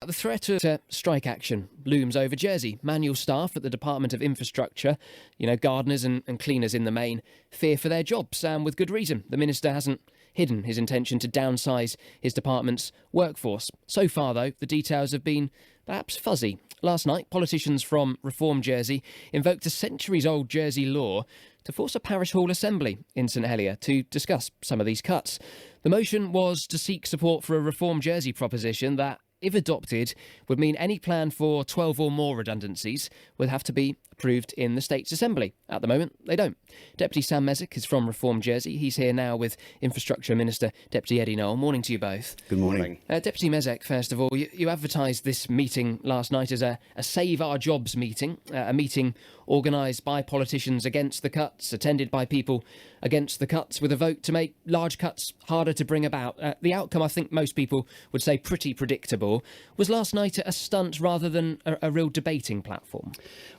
The threat of strike action looms over Jersey. Manual staff at the Department of Infrastructure, gardeners and cleaners in the main, fear for their jobs, and with good reason. The minister hasn't hidden his intention to downsize his department's workforce. So far, though, the details have been perhaps fuzzy. Last night, politicians from Reform Jersey invoked a centuries-old Jersey law to force a parish hall assembly in St Helier to discuss some of these cuts. The motion was to seek support for a Reform Jersey proposition that, if adopted, would mean any plan for 12 or more redundancies would have to be approved in the State's Assembly. At the moment, they don't. Deputy Sam Mézec is from Reform Jersey. He's here now with Infrastructure Minister Deputy Noel. Morning to you both. Good morning. Deputy Mézec, first of all, you advertised this meeting last night as a Save Our Jobs meeting, a meeting organised by politicians against the cuts, attended by people against the cuts, with a vote to make large cuts harder to bring about. The outcome, I think most people would say pretty predictable. Was last night a stunt rather than a real debating platform?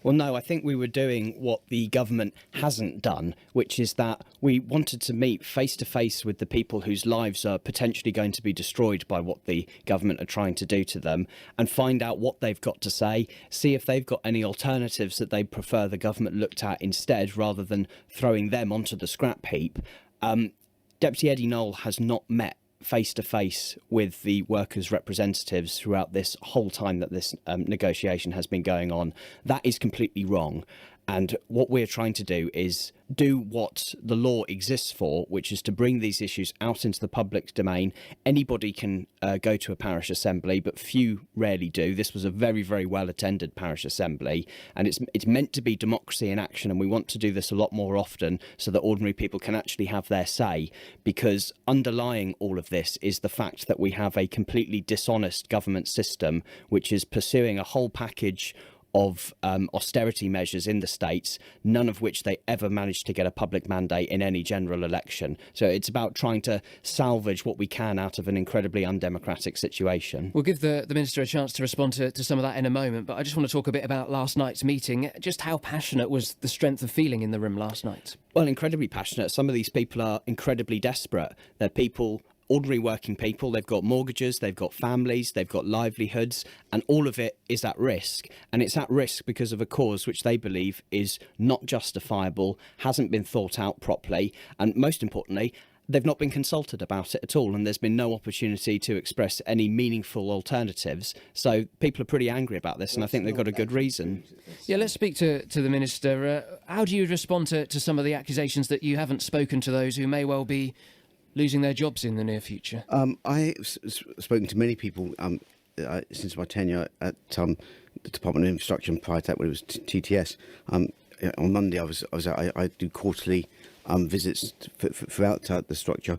Well, no, I think we were doing what the government hasn't done, which is that we wanted to meet face to face with the people whose lives are potentially going to be destroyed by what the government are trying to do to them, and find out what they've got to say, see if they've got any alternatives that they prefer the government looked at instead, rather than throwing them onto the scrap heap. Deputy Noel has not met face-to-face with the workers' representatives throughout this whole time that this negotiation has been going on. That is completely wrong. And what we're trying to do is do what the law exists for, which is to bring these issues out into the public domain. Anybody can go to a parish assembly, but few rarely do. This was a very, very well-attended parish assembly, and it's meant to be democracy in action, and we want to do this a lot more often so that ordinary people can actually have their say, because underlying all of this is the fact that we have a completely dishonest government system which is pursuing a whole package of austerity measures in the States, none of which they ever managed to get a public mandate in any general election. So it's about trying to salvage what we can out of an incredibly undemocratic situation. We'll give the Minister a chance to respond to some of that in a moment, but I just want to talk a bit about last night's meeting. Just how passionate was the strength of feeling in the room last night? Well, incredibly passionate. Some of these people are incredibly desperate. They're people, ordinary working people. They've got mortgages, they've got families, they've got livelihoods, and all of it is at risk. And it's at risk because of a cause which they believe is not justifiable, hasn't been thought out properly, and most importantly, they've not been consulted about it at all, and there's been no opportunity to express any meaningful alternatives. So people are pretty angry about this, and I think they've got a good reason. Yeah, let's speak to the Minister. How do you respond to some of the accusations that you haven't spoken to those who may well be losing their jobs in the near future? I've spoken to many people since my tenure at the Department of Infrastructure, and prior to that, when it was TTS. On Monday, I do quarterly visits throughout the structure.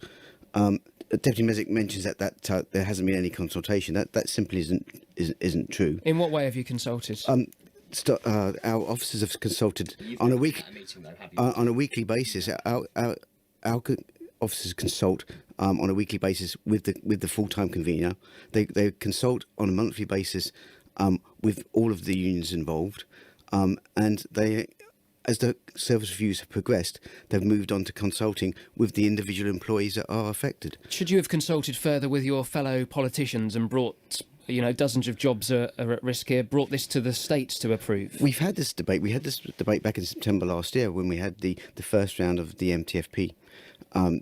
Deputy Mézec mentions that there hasn't been any consultation. That simply isn't true. In what way have you consulted? Our officers have consulted on a weekly basis. Our officers consult on a weekly basis with the full-time convener. They consult on a monthly basis with all of the unions involved, and they, as the service reviews have progressed, they've moved on to consulting with the individual employees that are affected. Should you have consulted further with your fellow politicians and brought, dozens of jobs are at risk here, brought this to the states to approve? We've had this debate. We had this debate back in September last year when we had the first round of the MTFP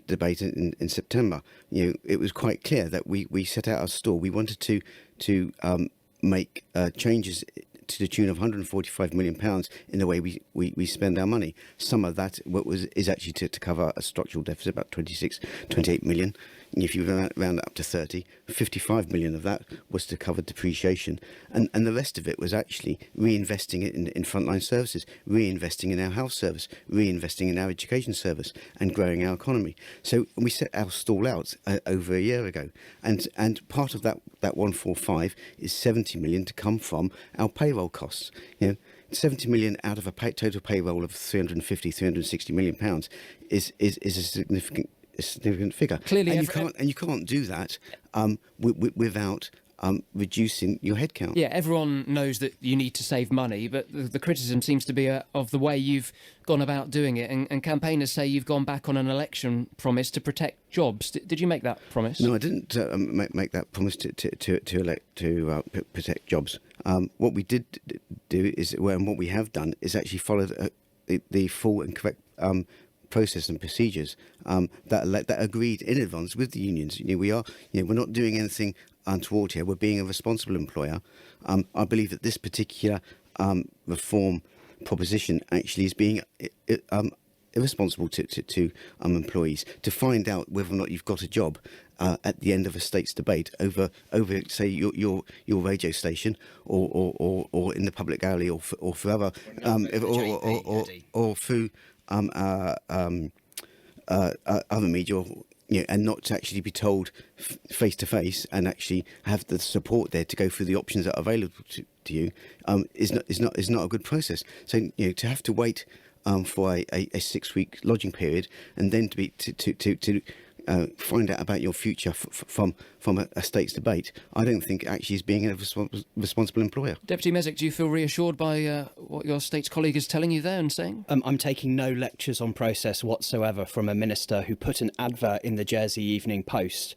debate in September. It was quite clear that we set out our stall. We wanted to make changes to the tune of £145 million in the way we spend our money. Some of that is actually to cover a structural deficit, about 28 million. If you round it up to 30, 55 million of that was to cover depreciation. And the rest of it was actually reinvesting it in frontline services, reinvesting in our health service, reinvesting in our education service, and growing our economy. So we set our stall out over a year ago. And part of that 145 is 70 million to come from our payroll costs. 70 million out of a total payroll of 360 million pounds is a significant figure. Clearly, and you can't do that without reducing your headcount. Yeah, everyone knows that you need to save money, but the criticism seems to be of the way you've gone about doing it. And campaigners say you've gone back on an election promise to protect jobs. Did you make that promise? No, I didn't make that promise to protect jobs. What we did do is, and what we have done is actually follow the full and correct process and procedures that agreed in advance with the unions. We're not doing anything untoward here. We're being a responsible employer. I believe that this particular reform proposition actually is being irresponsible to employees to find out whether or not you've got a job at the end of a state's debate over say your radio station or in the public alley or forever or through other media, and not to actually be told face to face and actually have the support there to go through the options that are available to you is not a good process. So to have to wait for a 6-week lodging period and then to find out about your future from a state's debate, I don't think actually is being a responsible employer. Deputy Mézec, do you feel reassured by what your state's colleague is telling you there and saying? I'm taking no lectures on process whatsoever from a minister who put an advert in the Jersey Evening Post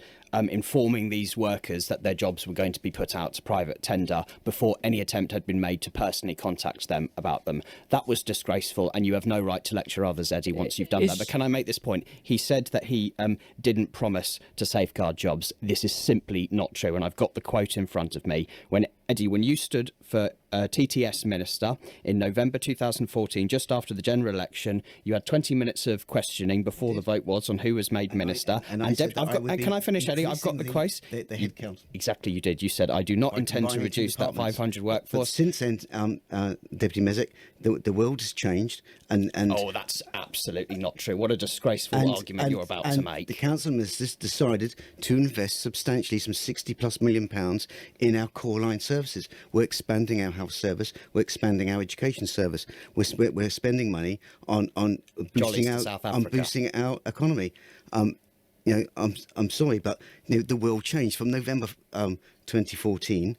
informing these workers that their jobs were going to be put out to private tender before any attempt had been made to personally contact them about them. That was disgraceful, and you have no right to lecture others, Eddie, once you've done that. But can I make this point? He said that he didn't promise to safeguard jobs. This is simply not true, and I've got the quote in front of me. Eddie, when you stood for TTS Minister in November 2014, just after the general election, you had 20 minutes of questioning before the vote was on who was made Minister. Can I finish, Eddie? I've got the quote. The head count. Exactly, you did. You said, I do not intend to reduce that 500 workforce. But since then, Deputy Mézec, the world has changed. And oh, that's absolutely not true. What a disgraceful argument you're about to make. The council has just decided to invest substantially, some £60+ million in our core line services. We're expanding our health service. We're expanding our education service. We're spending money on boosting our economy. I'm sorry, but the world changed from November 2014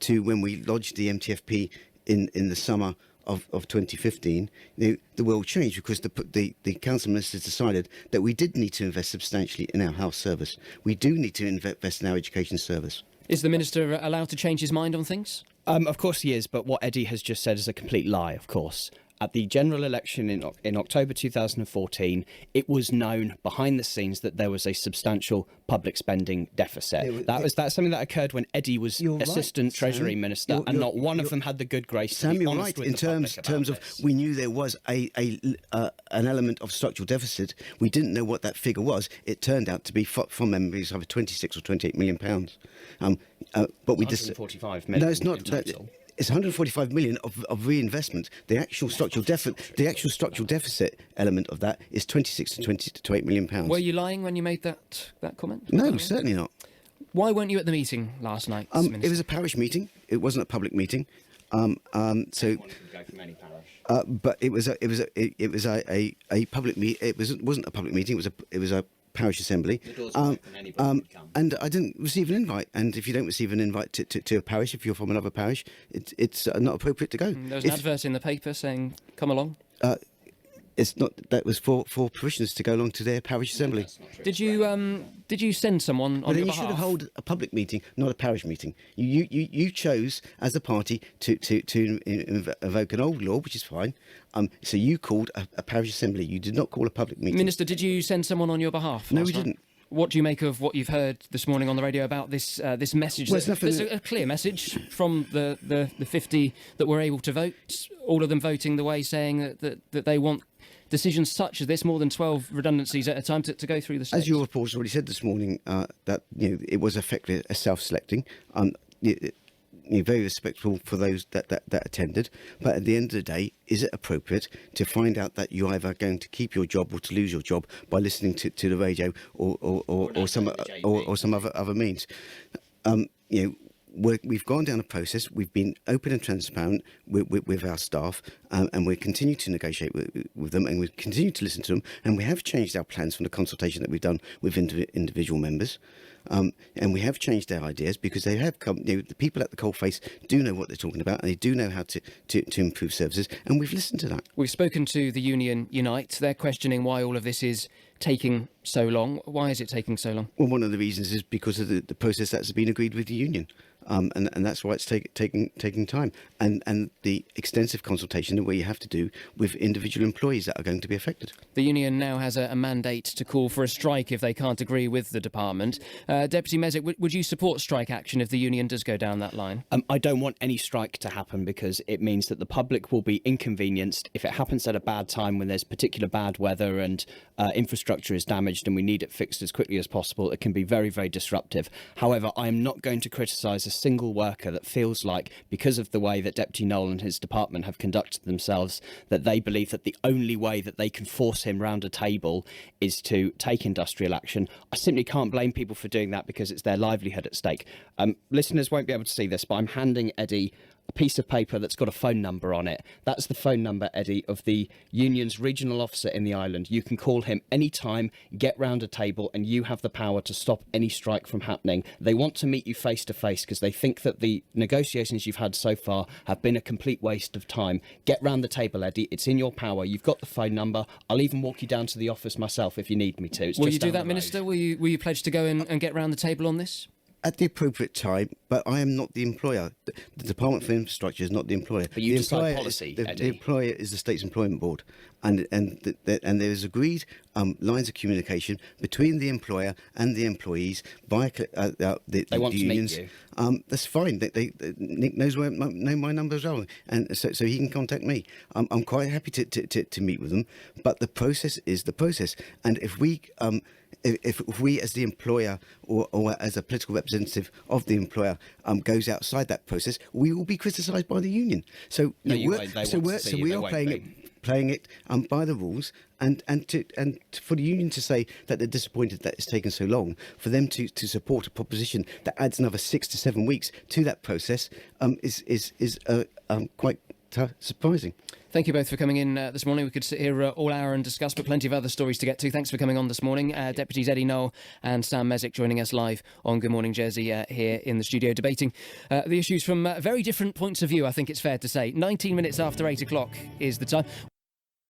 to when we lodged the MTFP in the summer of 2015. The world changed because the council ministers decided that we did need to invest substantially in our health service. We do need to invest in our education service. Is the minister allowed to change his mind on things? Of course he is, but what Eddie has just said is a complete lie, of course. At the general election in October 2014, it was known behind the scenes that there was a substantial public spending deficit. That's something that occurred when Eddie was Assistant Treasury Minister, and not one of them had the good grace to be honest with the public about terms of we knew there was an element of structural deficit. We didn't know what that figure was. It turned out to be, from memory, either 26 or 28 million pounds. But we just 145 million. No, it's not. It's 145 million of reinvestment. The actual structural deficit element of that is 26 to 28 million pounds. Were you lying when you made that comment? No, certainly not. Why weren't you at the meeting last night, Minister? It was a parish meeting. It wasn't a public meeting. So, but it was a public meeting. It wasn't a public meeting. It was a parish assembly, and I didn't receive an invite. And if you don't receive an invite to a parish, if you're from another parish, it's not appropriate to go. There was an advert in the paper saying, "Come along." It's not. That was for parishioners to go along to their parish assembly. Did you send someone on your behalf? You should have held a public meeting, not a parish meeting. You chose as a party to invoke an old law, which is fine. So you called a parish assembly. You did not call a public meeting. Minister, did you send someone on your behalf? No, we didn't. What do you make of what you've heard this morning on the radio about this message? Well, there's a clear message from the 50 that were able to vote, all of them voting the way, saying that they want decisions such as this, more than 12 redundancies at a time, to go through the states. As your report's already said this morning, that it was effectively a self-selecting. Very respectful for those that attended, but at the end of the day, is it appropriate to find out that you're either going to keep your job or to lose your job by listening to the radio or some other means? We've gone down a process. We've been open and transparent with our staff, and we continue to negotiate with them, and we continue to listen to them, and we have changed our plans from the consultation that we've done with individual members. and we have changed our ideas because they have come. The people at the coalface do know what they're talking about, and they do know how to improve services, and we've listened to that. We've spoken to the union Unite. They're questioning why all of this is taking so long. Why is it taking so long? Well, one of the reasons is because of the process that's been agreed with the union. And that's why it's taking time, and the extensive consultation that you have to do with individual employees that are going to be affected. The union now has a mandate to call for a strike if they can't agree with the department. Deputy Mézec, would you support strike action if the union does go down that line? I don't want any strike to happen because it means that the public will be inconvenienced. If it happens at a bad time when there's particular bad weather and infrastructure is damaged and we need it fixed as quickly as possible, it can be very, very disruptive. However, I am not going to criticise a single worker that feels like, because of the way that Deputy Noel and his department have conducted themselves, that they believe that the only way that they can force him round a table is to take industrial action. I simply can't blame people for doing that because it's their livelihood at stake. Listeners won't be able to see this, but I'm handing Eddie a piece of paper that's got a phone number on it. That's the phone number, Eddie, of the union's regional officer in the island. You can call him anytime, get round a table, and you have the power to stop any strike from happening. They want to meet you face to face because they think that the negotiations you've had so far have been a complete waste of time. Get round the table, Eddie. It's in your power. You've got the phone number. I'll even walk you down to the office myself if you need me to. Will you do that, Minister? Will you pledge to go and get round the table on this? At the appropriate time, but I am not the employer. The Department for Infrastructure is not the employer. But you the decide employer policy, is, Eddie. the employer is the State's Employment Board, and there is agreed lines of communication between the employer and the employees via the want to unions. meet you. That's fine. Nick knows know my number as well, and so he can contact me. I'm quite happy to meet with them, but the process is the process, and if we if we as the employer or as a political representative of the employer goes outside that process, we will be criticised by the union. So No, you won't. They want to see you. we They are won't playing it by the rules, and for the union to say that they're disappointed that it's taken so long, for them to support a proposition that adds another 6 to 7 weeks to that process is quite surprising. Thank you both for coming in this morning. We could sit here all hour and discuss, but plenty of other stories to get to. Thanks for coming on this morning. Deputies Eddie Noel and Sam Mézec joining us live on Good Morning Jersey here in the studio, debating the issues from very different points of view, I think it's fair to say. 19 minutes after 8 o'clock is the time.